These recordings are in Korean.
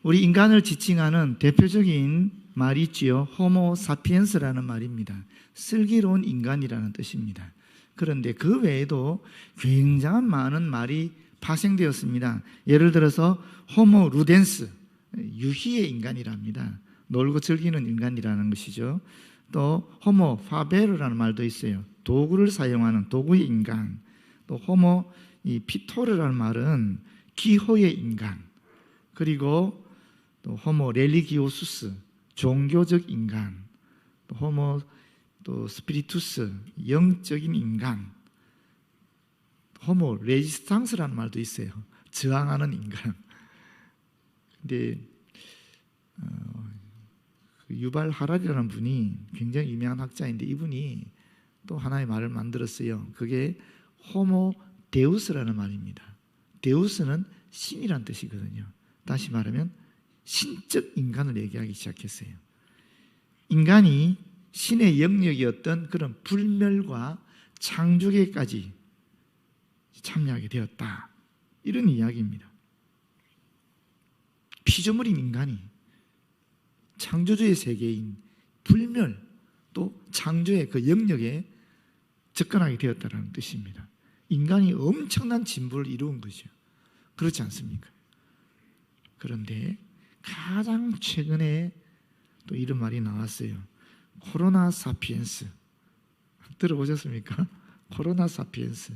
우리 인간을 지칭하는 대표적인 말이 있지요. 호모 사피엔스라는 말입니다. 슬기로운 인간이라는 뜻입니다. 그런데 그 외에도 굉장한 많은 말이 파생되었습니다. 예를 들어서 호모 루덴스, 유희의 인간이랍니다. 놀고 즐기는 인간이라는 것이죠. 또 호모 파베르라는 말도 있어요. 도구를 사용하는 도구의 인간. 또 호모 피토르라는 말은 기호의 인간. 그리고 또 호모 렐리기오수스, 종교적 인간. 또 호모 또 스피리투스, 영적인 인간. 호모 레지스탕스라는 말도 있어요. 저항하는 인간. 근데 유발 하라리라는 분이 굉장히 유명한 학자인데 이분이 또 하나의 말을 만들었어요. 그게 호모 데우스라는 말입니다. 데우스는 신이란 뜻이거든요. 다시 말하면 신적 인간을 얘기하기 시작했어요. 인간이 신의 영역이었던 그런 불멸과 창조계까지 참여하게 되었다. 이런 이야기입니다. 피조물인 인간이 창조주의 세계인 불멸 또 창조의 그 영역에 접근하게 되었다는 뜻입니다. 인간이 엄청난 진보를 이루은 거죠. 그렇지 않습니까? 그런데 가장 최근에 또 이런 말이 나왔어요. 코로나 사피엔스. 들어보셨습니까? 코로나 사피엔스.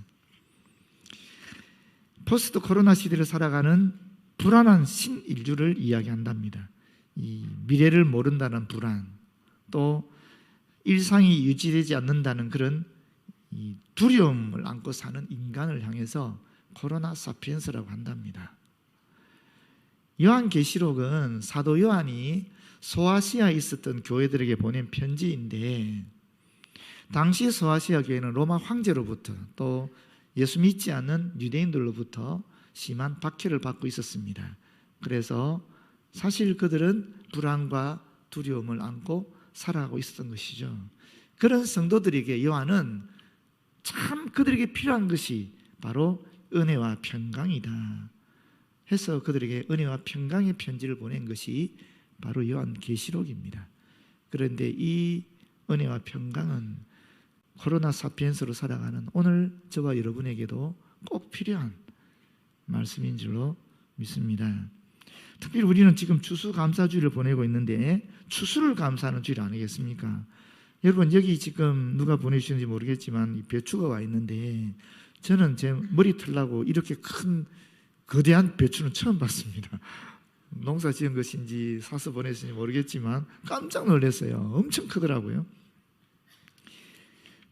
포스트 코로나 시대를 살아가는 불안한 신인류를 이야기한답니다. 이 미래를 모른다는 불안, 또 일상이 유지되지 않는다는 그런 이 두려움을 안고 사는 인간을 향해서 코로나 사피엔스라고 한답니다. 요한계시록은 사도 요한이 소아시아에 있었던 교회들에게 보낸 편지인데, 당시 소아시아 교회는 로마 황제로부터 또 예수 믿지 않는 유대인들로부터 심한 박해를 받고 있었습니다. 그래서 사실 그들은 불안과 두려움을 안고 살아가고 있었던 것이죠. 그런 성도들에게 요한은 참 그들에게 필요한 것이 바로 은혜와 평강이다 해서 그들에게 은혜와 평강의 편지를 보낸 것이 바로 요한계시록입니다. 그런데 이 은혜와 평강은 코로나 사피엔스로 살아가는 오늘 저와 여러분에게도 꼭 필요한 말씀인 줄로 믿습니다. 특별히 우리는 지금 추수감사주일을 보내고 있는데 추수를 감사하는 주일 아니겠습니까? 여러분 여기 지금 누가 보내주셨는지 모르겠지만 이 배추가 와 있는데 저는 제 머리 털라고 이렇게 큰 거대한 배추는 처음 봤습니다. 농사 지은 것인지 사서 보냈는지 모르겠지만 깜짝 놀랐어요. 엄청 크더라고요.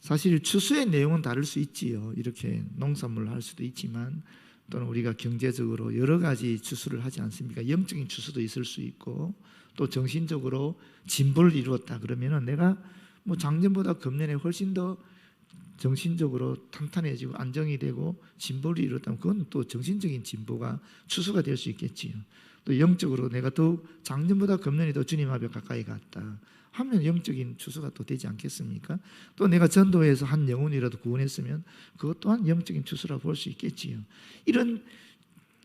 사실 추수의 내용은 다를 수 있지요. 이렇게 농산물을 할 수도 있지만 또는 우리가 경제적으로 여러 가지 추수를 하지 않습니까? 영적인 추수도 있을 수 있고 또 정신적으로 진보를 이루었다 그러면은 내가 뭐 작년보다 금년에 훨씬 더 정신적으로 탄탄해지고 안정이 되고 진보를 이뤘다면 그건 또 정신적인 진보가 추수가 될 수 있겠지요. 또 영적으로 내가 더욱 작년보다 금년에 더 주님 앞에 가까이 갔다 하면 영적인 추수가 또 되지 않겠습니까? 또 내가 전도해서 한 영혼이라도 구원했으면 그것 또한 영적인 추수라고 볼 수 있겠지요. 이런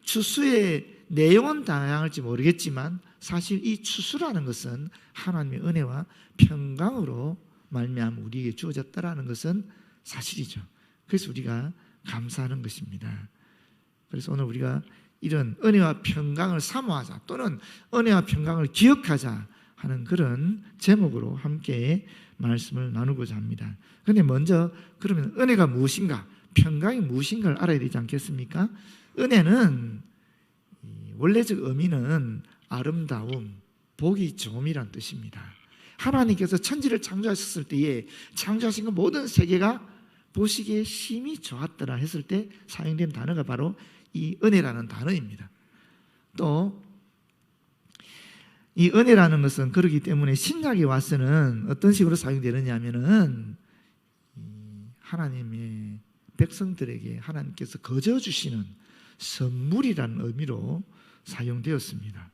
추수의 내용은 다양할지 모르겠지만 사실 이 추수라는 것은 하나님의 은혜와 평강으로 말미암아 우리에게 주어졌다라는 것은 사실이죠. 그래서 우리가 감사하는 것입니다. 그래서 오늘 우리가 이런 은혜와 평강을 사모하자 또는 은혜와 평강을 기억하자 하는 그런 제목으로 함께 말씀을 나누고자 합니다. 그런데 먼저 그러면 은혜가 무엇인가, 평강이 무엇인가를 알아야 되지 않겠습니까? 은혜는 원래적 의미는 아름다움, 복이 좋음이란 뜻입니다. 하나님께서 천지를 창조하셨을 때에 창조하신 그 모든 세계가 보시기에 심히 좋았더라 했을 때 사용된 단어가 바로 이 은혜라는 단어입니다. 또 이 은혜라는 것은 그렇기 때문에 신약에 와서는 어떤 식으로 사용되느냐 하면은 하나님의 백성들에게 하나님께서 거저 주시는 선물이라는 의미로 사용되었습니다.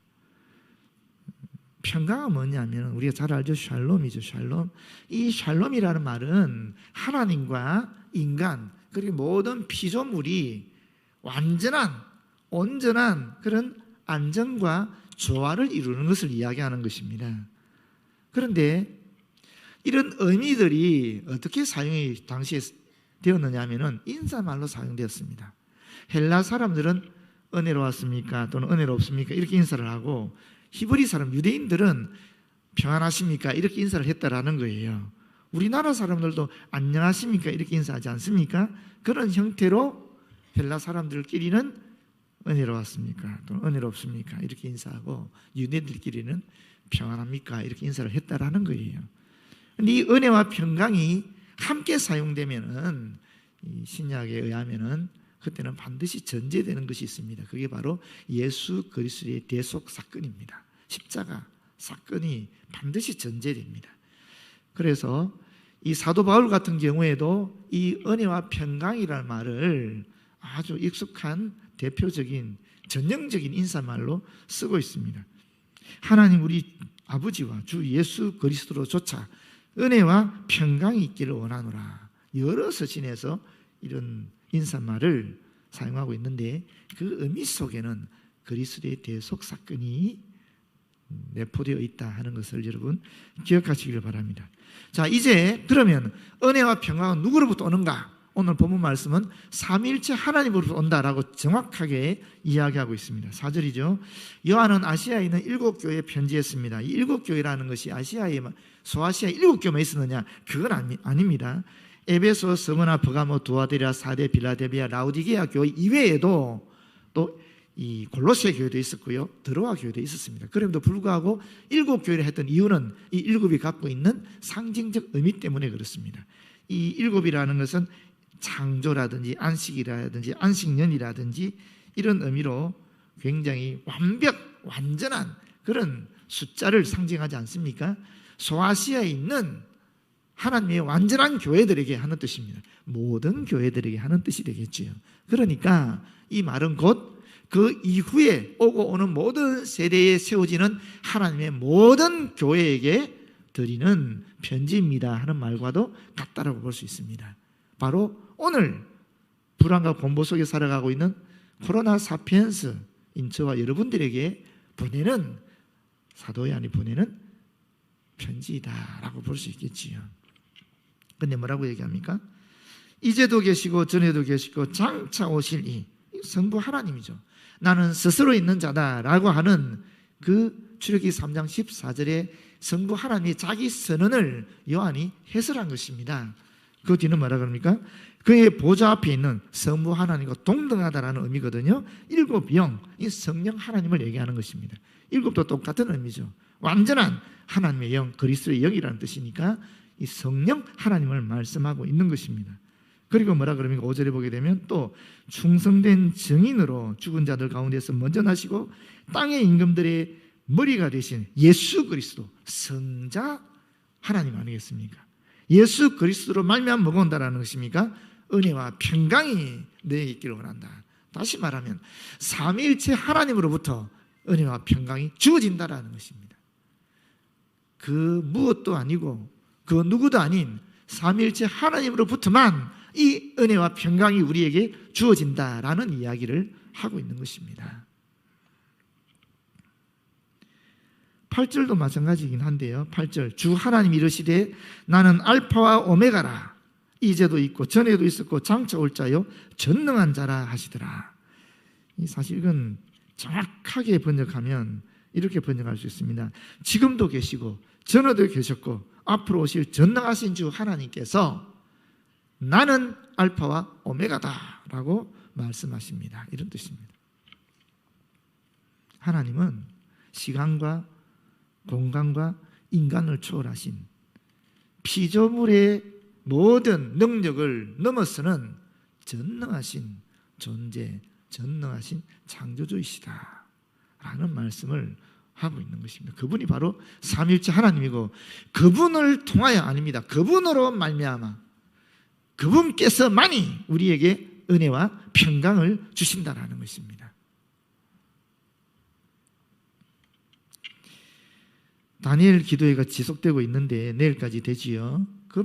평강은 뭐냐면 우리가 잘 알죠. 샬롬이죠. 샬롬. 이 샬롬이라는 말은 하나님과 인간 그리고 모든 피조물이 완전한 온전한 그런 안정과 조화를 이루는 것을 이야기하는 것입니다. 그런데 이런 의미들이 어떻게 사용이 당시에 되었느냐 하면은 인사말로 사용되었습니다. 헬라 사람들은 은혜로웠습니까? 또는 은혜롭습니까? 이렇게 인사를 하고, 히브리 사람, 유대인들은 평안하십니까? 이렇게 인사를 했다라는 거예요. 우리나라 사람들도 안녕하십니까? 이렇게 인사하지 않습니까? 그런 형태로 헬라 사람들끼리는 은혜로웠습니까? 또는 은혜롭습니까? 이렇게 인사하고, 유대인들끼리는 평안합니까? 이렇게 인사를 했다라는 거예요. 근데 이 은혜와 평강이 함께 사용되면은, 이 신약에 의하면은 그때는 반드시 전제되는 것이 있습니다. 그게 바로 예수 그리스도의 대속 사건입니다. 십자가 사건이 반드시 전제됩니다. 그래서 이 사도 바울 같은 경우에도 이 은혜와 평강이라는 말을 아주 익숙한 대표적인 전형적인 인사말로 쓰고 있습니다. 하나님 우리 아버지와 주 예수 그리스도로조차 은혜와 평강이 있기를 원하노라. 여러 서신에서 이런 인사말을 사용하고 있는데, 그 의미 속에는 그리스도의 대속 사건이 내포되어 있다 하는 것을 여러분 기억하시기를 바랍니다. 자, 이제 그러면 은혜와 평강은 누구로부터 오는가? 오늘 본문 말씀은 삼위일체 하나님으로부터 온다라고 정확하게 이야기하고 있습니다. 4절이죠. 요한은 아시아에 있는 7교회에 편지했습니다. 이 7교회라는 것이 아시아에, 소아시아에 7교회만 있었느냐? 그건 아닙니다. 에베소, 스무나, 버가모, 두아데라, 사데, 빌라델비아, 라우디게아 교회 이외에도 또 이 골로새 교회도 있었고요, 드로아 교회도 있었습니다. 그럼에도 불구하고 7교회를 했던 이유는 이 7이 갖고 있는 상징적 의미 때문에 그렇습니다. 이 7이라는 것은 창조라든지 안식이라든지 안식년이라든지 이런 의미로 굉장히 완전한 그런 숫자를 상징하지 않습니까? 소아시아에 있는 하나님의 완전한 교회들에게 하는 뜻입니다. 모든 교회들에게 하는 뜻이 되겠지요. 그러니까 이 말은 곧 그 이후에 오고 오는 모든 세대에 세워지는 하나님의 모든 교회에게 드리는 편지입니다 하는 말과도 같다라고 볼 수 있습니다. 바로 오늘 불안과 공포 속에 살아가고 있는 코로나 사피엔스인 저와 여러분들에게 보내는, 사도 요한이 보내는 편지이다라고 볼 수 있겠지요. 근데 뭐라고 얘기합니까? 이제도 계시고 전에도 계시고 장차 오실 이 성부 하나님이죠. 나는 스스로 있는 자다라고 하는 그 출애굽기 3장 14절에 성부 하나님의 자기 선언을 요한이 해설한 것입니다. 그 뒤는 뭐라 그럽니까? 그의 보좌 앞에 있는 성부 하나님과 동등하다라는 의미거든요. 7영, 이 성령 하나님을 얘기하는 것입니다. 7도 똑같은 의미죠. 완전한 하나님의 영, 그리스도의 영이라는 뜻이니까 이 성령 하나님을 말씀하고 있는 것입니다. 그리고 뭐라 그럽니까? 5절에 보게 되면 또 충성된 증인으로 죽은 자들 가운데서 먼저 나시고 땅의 임금들의 머리가 되신 예수 그리스도, 성자 하나님 아니겠습니까? 예수 그리스도로 말미암아 뭐가 온다라는 것입니까? 은혜와 평강이 너에게 있기를 원한다. 다시 말하면 삼위일체 하나님으로부터 은혜와 평강이 주어진다라는 것입니다. 그 무엇도 아니고 그 누구도 아닌 삼위일체 하나님으로부터만 이 은혜와 평강이 우리에게 주어진다라는 이야기를 하고 있는 것입니다. 8절도 마찬가지이긴 한데요. 8절 주 하나님 이르시되 나는 알파와 오메가라. 이제도 있고 전에도 있었고 장차 올 자요 전능한 자라 하시더라. 사실 이건 정확하게 번역하면 이렇게 번역할 수 있습니다. 지금도 계시고 전에도 계셨고 앞으로 오실 전능하신 주 하나님께서 나는 알파와 오메가다 라고 말씀하십니다. 이런 뜻입니다. 하나님은 시간과 공간과 인간을 초월하신 피조물의 모든 능력을 넘어서는 전능하신 존재, 전능하신 창조주이시다 라는 말씀을 하고 있는 것입니다. 그분이 바로 삼위일체 하나님이고 그분을 통하여 아닙니다. 그분으로 말미암아 그분께서만이 우리에게 은혜와 평강을 주신다라는 것입니다. 다니엘 기도회가 지속되고 있는데 내일까지 되지요. 그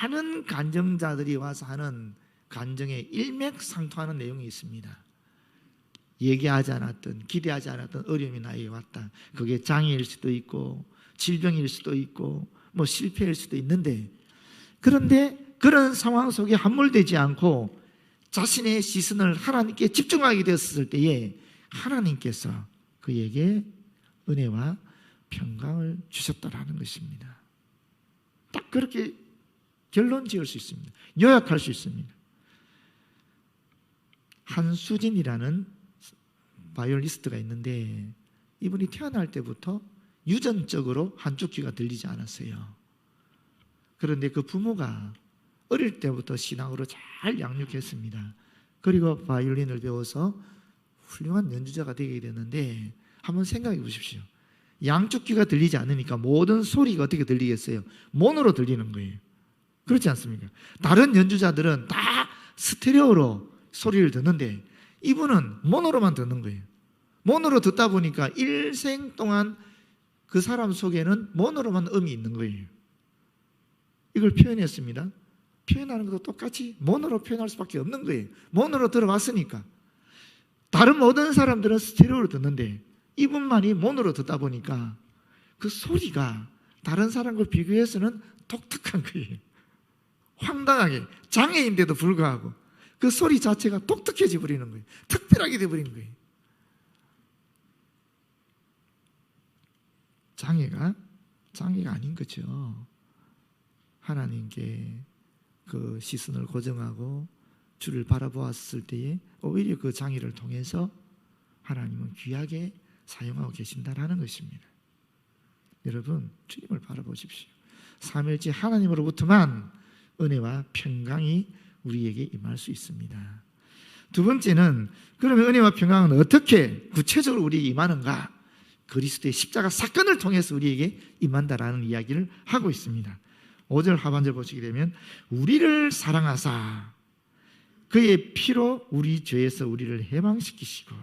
많은 간증자들이 와서 하는 간증에 일맥상통하는 내용이 있습니다. 얘기하지 않았던, 기대하지 않았던 어려움이 나에게 왔다. 그게 장애일 수도 있고 질병일 수도 있고 뭐 실패일 수도 있는데, 그런데 그런 상황 속에 함몰되지 않고 자신의 시선을 하나님께 집중하게 되었을 때에 하나님께서 그에게 은혜와 평강을 주셨다라는 것입니다. 딱 그렇게 결론 지을 수 있습니다. 요약할 수 있습니다. 한수진이라는 바이올리스트가 있는데, 이분이 태어날 때부터 유전적으로 한쪽 귀가 들리지 않았어요. 그런데 그 부모가 어릴 때부터 신앙으로 잘 양육했습니다. 그리고 바이올린을 배워서 훌륭한 연주자가 되게 됐는데, 한번 생각해 보십시오. 양쪽 귀가 들리지 않으니까 모든 소리가 어떻게 들리겠어요? 모노로 들리는 거예요. 그렇지 않습니까? 다른 연주자들은 다 스테레오로 소리를 듣는데 이분은 모노로만 듣는 거예요. 모노로 듣다 보니까 일생 동안 그 사람 속에는 모노로만 음이 있는 거예요. 이걸 표현했습니다. 표현하는 것도 똑같이 모노로 표현할 수밖에 없는 거예요. 모노로 들어봤으니까. 다른 모든 사람들은 스테레오로 듣는데 이분만이 모노로 듣다 보니까 그 소리가 다른 사람과 비교해서는 독특한 거예요. 황당하게, 장애인데도 불구하고 그 소리 자체가 독특해져 버리는 거예요. 특별하게 되어버리는 거예요. 장애가 아닌 거죠. 하나님께 그 시선을 고정하고 주를 바라보았을 때에 오히려 그 장애를 통해서 하나님은 귀하게 사용하고 계신다라는 것입니다. 여러분, 주님을 바라보십시오. 삼일째 하나님으로부터만 은혜와 평강이 우리에게 임할 수 있습니다. 두 번째는, 그러면 은혜와 평강은 어떻게 구체적으로 우리에게 임하는가? 그리스도의 십자가 사건을 통해서 우리에게 임한다라는 이야기를 하고 있습니다. 5절 하반절 보시게 되면, 우리를 사랑하사 그의 피로 우리 죄에서 우리를 해방시키시고,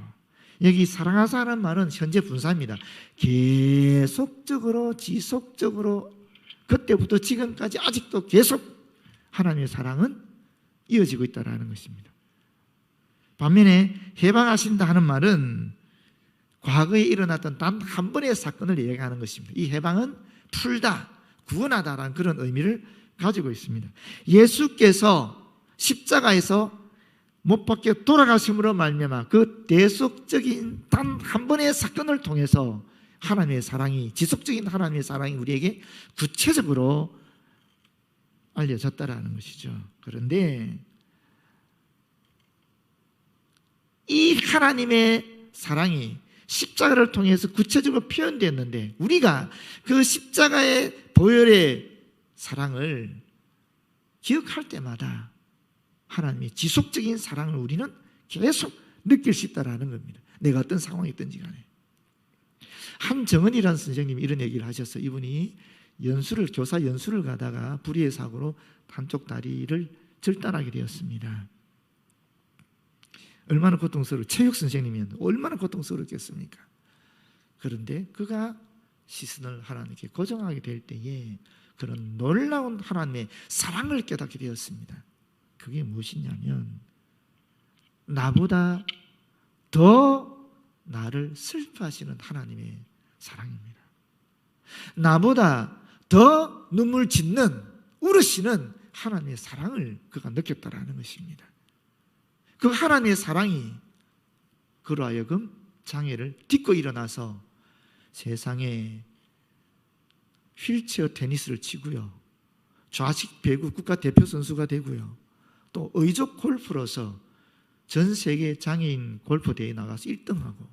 여기 사랑하사라는 말은 현재 분사입니다. 계속적으로, 지속적으로, 그때부터 지금까지 아직도 계속 하나님의 사랑은 이어지고 있다는 것입니다. 반면에 해방하신다 하는 말은 과거에 일어났던 단 한 번의 사건을 얘기하는 것입니다. 이 해방은 풀다, 구원하다라는 그런 의미를 가지고 있습니다. 예수께서 십자가에서 못 박혀 돌아가심으로 말미암아 그 대속적인 단 한 번의 사건을 통해서 하나님의 사랑이, 지속적인 하나님의 사랑이 우리에게 구체적으로 알려졌다라는 것이죠. 그런데 이 하나님의 사랑이 십자가를 통해서 구체적으로 표현됐는데, 우리가 그 십자가의 보혈의 사랑을 기억할 때마다 하나님의 지속적인 사랑을 우리는 계속 느낄 수 있다는 겁니다. 내가 어떤 상황이 있든지 간에. 한정은이라는 선생님이 이런 얘기를 하셨어요. 이분이 교사 연수를 가다가 불의의 사고로 한쪽 다리를 절단하게 되었습니다. 얼마나 고통스러워, 체육 선생님이었는데 얼마나 고통스럽겠습니까? 그런데 그가 시선을 하나님께 고정하게 될 때에 그런 놀라운 하나님의 사랑을 깨닫게 되었습니다. 그게 무엇이냐면, 나보다 더 나를 슬퍼하시는 하나님의 사랑입니다. 나보다 더 눈물 짓는, 울으시는 하나님의 사랑을 그가 느꼈다라는 것입니다. 그 하나님의 사랑이 그로 하여금 장애를 딛고 일어나서 세상에 휠체어 테니스를 치고요, 좌식 배구 국가대표 선수가 되고요, 또 의족 골프로서 전 세계 장애인 골프 대회에 나가서 1등하고,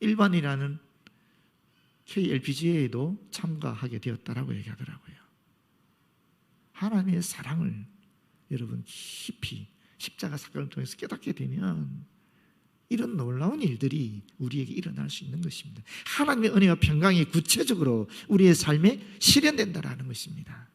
일반이라는 KLPGA에도 참가하게 되었다라고 얘기하더라고요. 하나님의 사랑을 여러분 깊이 십자가 사건을 통해서 깨닫게 되면 이런 놀라운 일들이 우리에게 일어날 수 있는 것입니다. 하나님의 은혜와 평강이 구체적으로 우리의 삶에 실현된다라는 것입니다.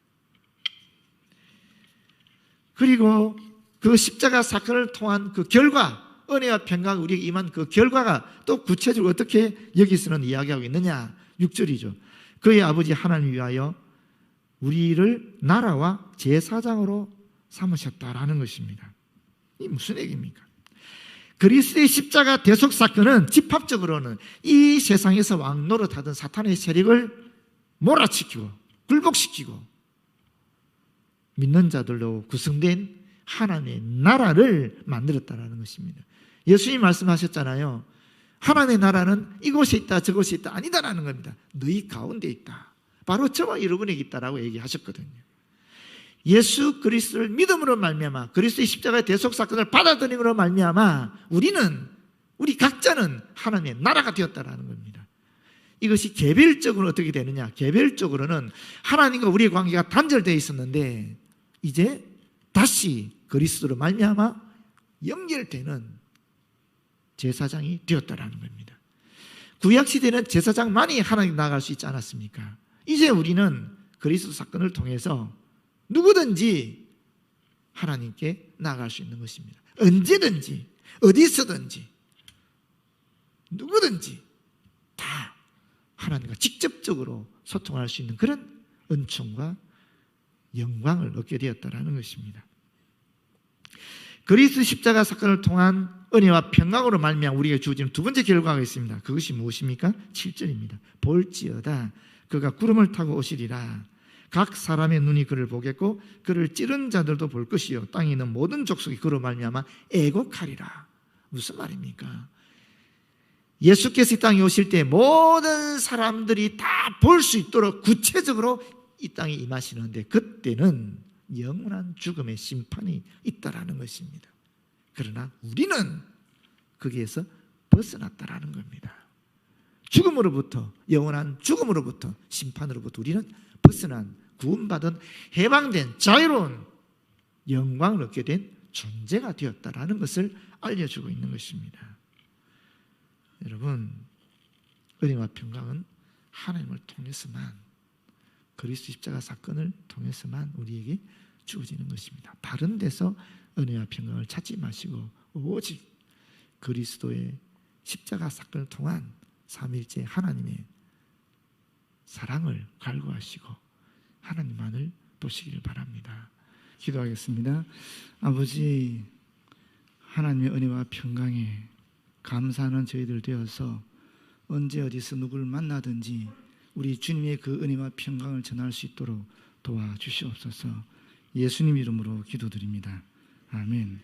그리고 그 십자가 사건을 통한 그 결과, 은혜와 평강 우리에게 임한 그 결과가 또 구체적으로 어떻게 여기서는 이야기하고 있느냐? 6절이죠. 그의 아버지 하나님 위하여 우리를 나라와 제사장으로 삼으셨다라는 것입니다. 이 무슨 얘기입니까? 그리스도의 십자가 대속 사건은 집합적으로는 이 세상에서 왕 노릇하던 사탄의 세력을 몰아치키고 굴복시키고 믿는 자들로 구성된 하나님의 나라를 만들었다는 것입니다. 예수님이 말씀하셨잖아요. 하나님의 나라는 이곳에 있다 저곳에 있다 아니다라는 겁니다. 너희 가운데 있다. 바로 저와 여러분에게 있다라고 얘기하셨거든요. 예수 그리스도를 믿음으로 말미암아 그리스도의 십자가의 대속 사건을 받아들임으로 말미암아 우리 각자는 하나님의 나라가 되었다라는 겁니다. 이것이 개별적으로 어떻게 되느냐? 개별적으로는 하나님과 우리의 관계가 단절되어 있었는데 이제 다시 그리스도로 말미암아 연결되는 제사장이 되었다라는 겁니다. 구약 시대는 제사장만이 하나님 나아갈 수 있지 않았습니까? 이제 우리는 그리스도 사건을 통해서 누구든지 하나님께 나아갈 수 있는 것입니다. 언제든지 어디서든지 누구든지 다 하나님과 직접적으로 소통할 수 있는 그런 은총과 영광을 얻게 되었다는 것입니다. 그리스도 십자가 사건을 통한 은혜와 평강으로 말미암아 우리에게 주어지는 두 번째 결과가 있습니다. 그것이 무엇입니까? 7절입니다. 볼지어다 그가 구름을 타고 오시리라. 각 사람의 눈이 그를 보겠고 그를 찌른 자들도 볼 것이요 땅에 있는 모든 족속이 그로 말미암아 애곡하리라. 무슨 말입니까? 예수께서 이 땅에 오실 때 모든 사람들이 다 볼 수 있도록 구체적으로 이 땅에 임하시는데 그때는 영원한 죽음의 심판이 있다라는 것입니다. 그러나 우리는 거기에서 벗어났다라는 겁니다. 죽음으로부터 영원한 죽음으로부터 심판으로부터 우리는 벗어난 구원받은 해방된 자유로운 영광을 얻게 된 존재가 되었다라는 것을 알려주고 있는 것입니다. 여러분, 은혜와 평강은 하나님을 통해서만 그리스도 십자가 사건을 통해서만 우리에게 주어지는 것입니다. 다른 데서 은혜와 평강을 찾지 마시고 오직 그리스도의 십자가 사건을 통한 삼위일체 하나님의 사랑을 갈구하시고 하나님만을 보시기를 바랍니다. 기도하겠습니다. 아버지, 하나님의 은혜와 평강에 감사하는 저희들 되어서 언제 어디서 누구를 만나든지 우리 주님의 그 은혜와 평강을 전할 수 있도록 도와주시옵소서. 예수님 이름으로 기도드립니다. 아멘.